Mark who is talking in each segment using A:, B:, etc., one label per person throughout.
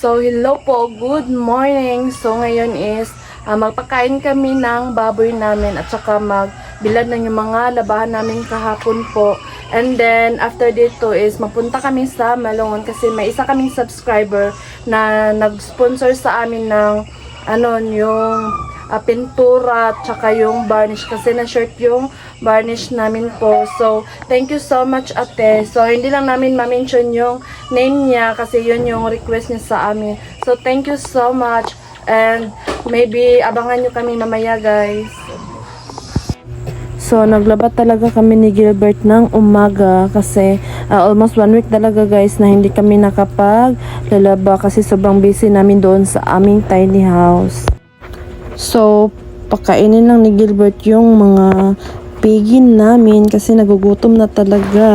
A: So, hello po, good morning. So, ngayon is magpakain kami ng baboy namin at saka magbilad ng yung mga labahan namin kahapon po. And then, after dito is mapunta kami sa Malungon kasi may isa kaming subscriber na nag-sponsor sa amin ng yung pintura at saka yung varnish kasi na-shirt yung varnish namin po. So, thank you so much ate. So, hindi lang namin ma-mention yung name niya kasi yun yung request niya sa amin. So, thank you so much and maybe abangan nyo kami mamaya guys. So, naglaba talaga kami ni Gilbert ng umaga kasi almost 1 week talaga guys na hindi kami nakapaglalaba kasi sobrang busy namin doon sa aming tiny house. So, pakainin lang ni Gilbert yung mga pigin namin kasi nagugutom na talaga.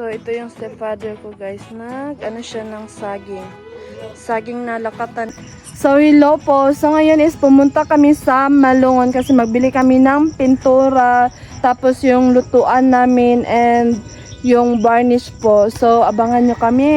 A: So, ito yung stepfather ko guys. Siya ng saging. Saging na lakatan. So, hello po. So, ngayon is pumunta kami sa Malungon kasi magbili kami ng pintura. Tapos yung lutuan namin and yung varnish po. So, abangan nyo kami.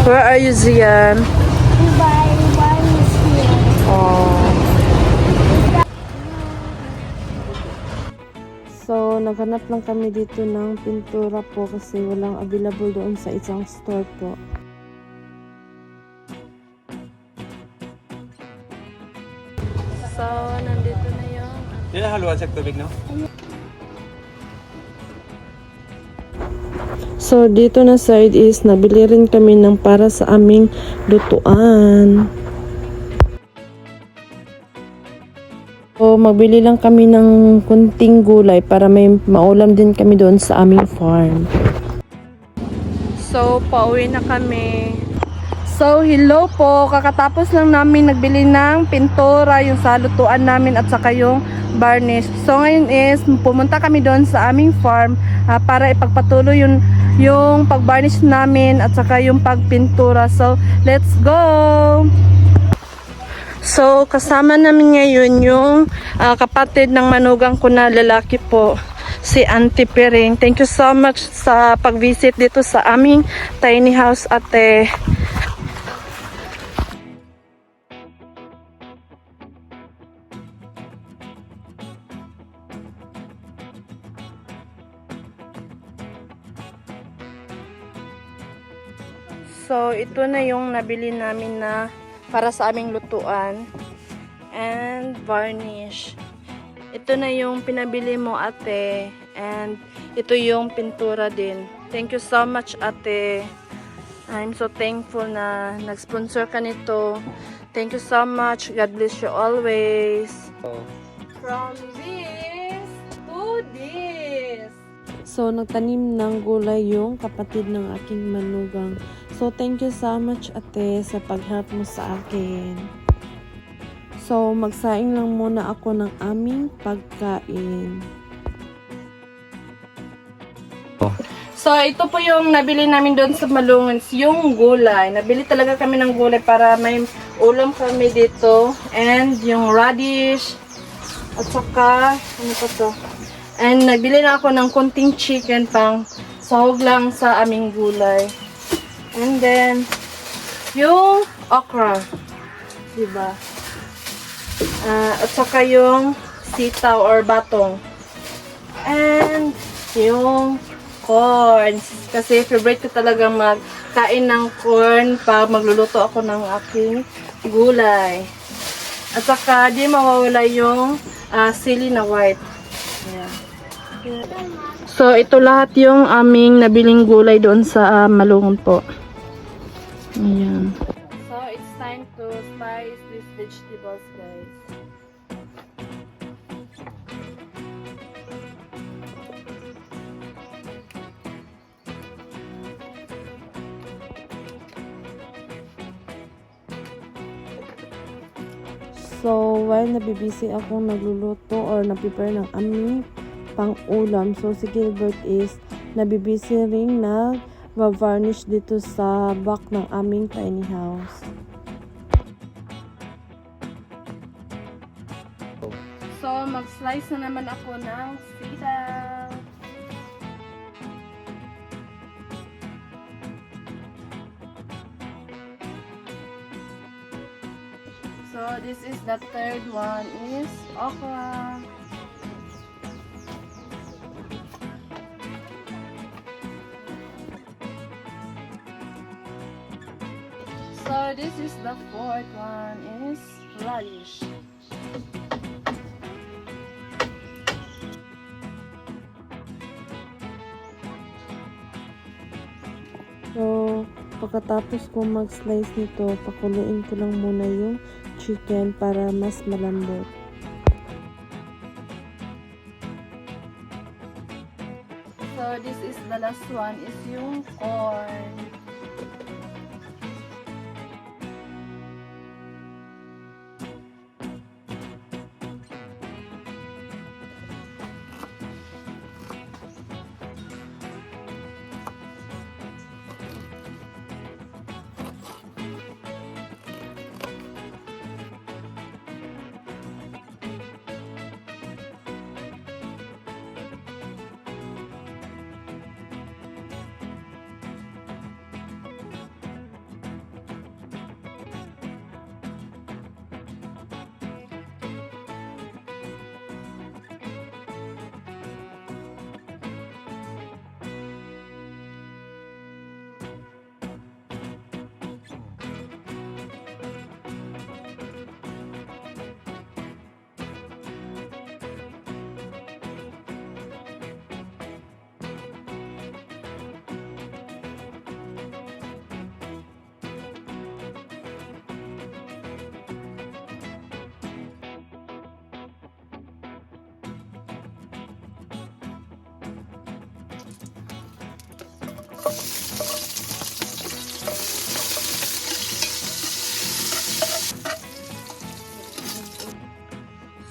A: Where are you, Zian? Oh. So, naghanap lang kami dito ng pintura po kasi walang available doon sa isang store po. So, nandito na yung...
B: Yan ang haluan sa tubig, no?
A: So, dito na side is nabili rin kami ng para sa aming lutuan. So, magbili lang kami ng kunting gulay para may maulam din kami doon sa aming farm. So, pauwi na kami. So, hello po. Kakatapos lang namin nagbili ng pintura, yung sa lutuan namin at saka yung varnish. So, ngayon is pumunta kami doon sa aming farm para ipagpatuloy yung pag-varnish namin at saka yung pagpintura. So, let's go! So, kasama namin ngayon yung kapatid ng manugang ko na lalaki po, si Auntie Piring. Thank you so much sa pag-visit dito sa aming tiny house, ate. So, ito na yung nabili namin na para sa aming lutuan. And varnish. Ito na yung pinabili mo, ate. And ito yung pintura din. Thank you so much, ate. I'm so thankful na nag-sponsor ka nito. Thank you so much. God bless you always.
B: Oh.
A: From this to this.
C: So, nagtanim ng gulay yung kapatid ng aking manugang. So, thank you so much, ate, sa pag-help mo sa akin. So, magsaing lang muna ako ng aming pagkain.
A: So, ito po yung nabili namin doon sa Malungons, yung gulay. Nabili talaga kami ng gulay para may ulam kami dito. And yung radish. At saka, ano pa to? And nagbili na ako ng konting chicken pang sahog lang sa aming gulay. And then, yung okra. Diba? At saka yung sitaw or batong. And yung corn. Kasi favorite ko talaga magkain ng corn pag magluluto ako ng aking gulay. At saka di mawawala yung sili na white. Ayan. So ito lahat yung aming nabiling gulay doon sa Malungon po. Ayan. So it's time to spice these vegetables, guys.
C: So, while nabibisi akong nagluluto or naprepare ng aming pang-ulam, so si Gilbert is nabibisi ring nag-varnish dito sa back ng aming tiny house.
A: So mag-slice na naman ako ng sitaw. So this is the third one is okra. So this is the fourth one is radish.
C: So, pagkatapos ko mag-slice nito, pakuluin ko lang muna yung chicken para mas malambot.
A: So this is the last one is yung corn.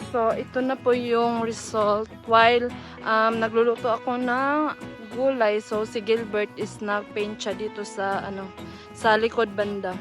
A: So, ito na po yung result. While nagluluto ako ng gulay, so si Gilbert is nag-paint siya dito sa sa likod banda.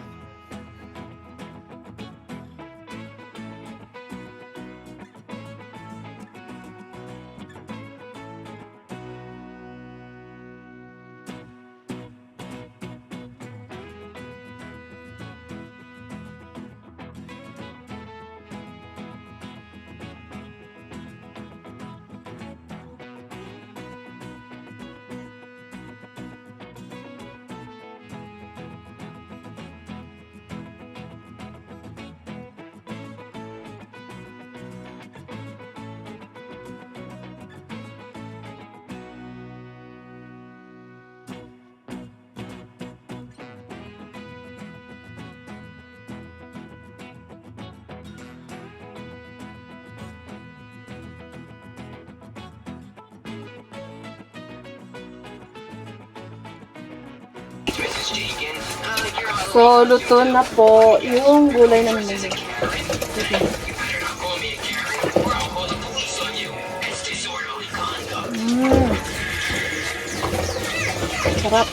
A: So, luto na po yung gulay namin. Sarap.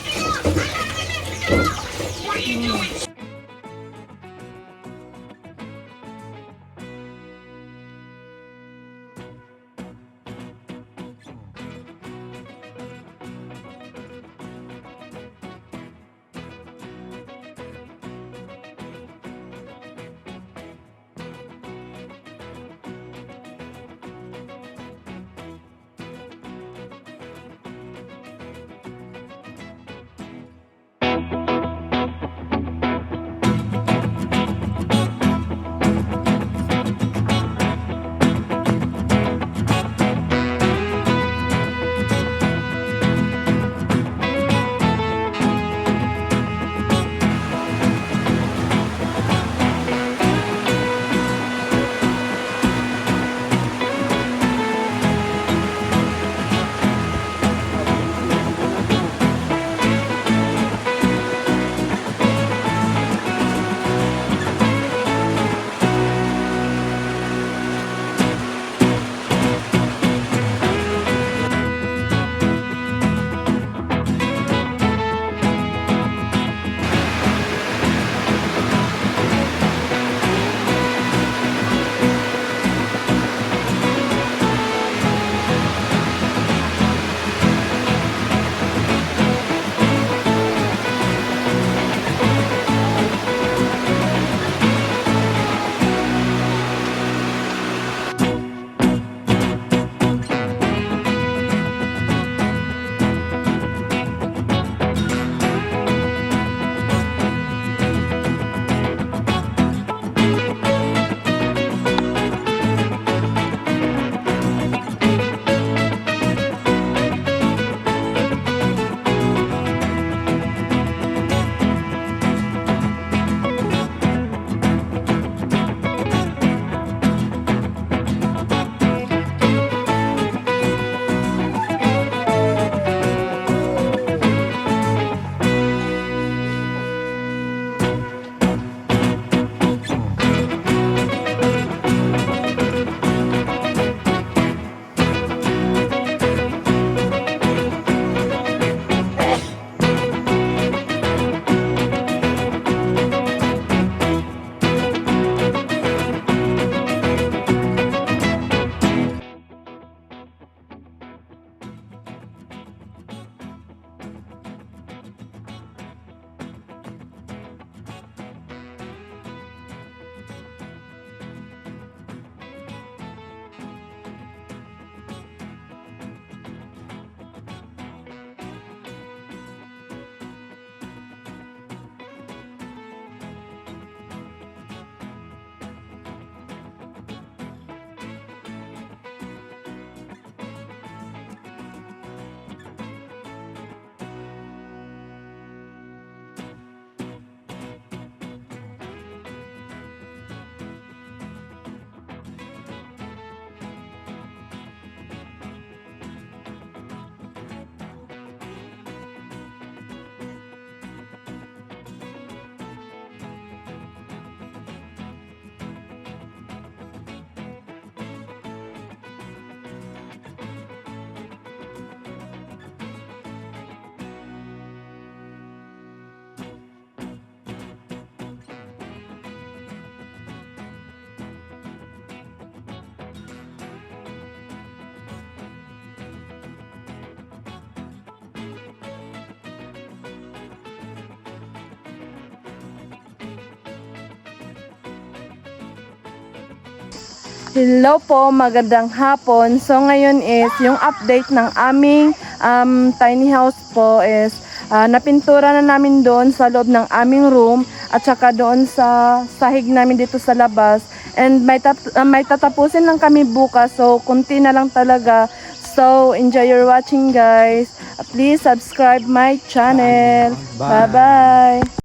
A: Hello po, magandang hapon. So ngayon is yung update ng aming tiny house po is napintura na namin doon sa loob ng aming room at saka doon sa sahig namin dito sa labas. And may tatapusin lang kami bukas, so kunti na lang talaga. So enjoy your watching guys. Please subscribe my channel. Bye bye.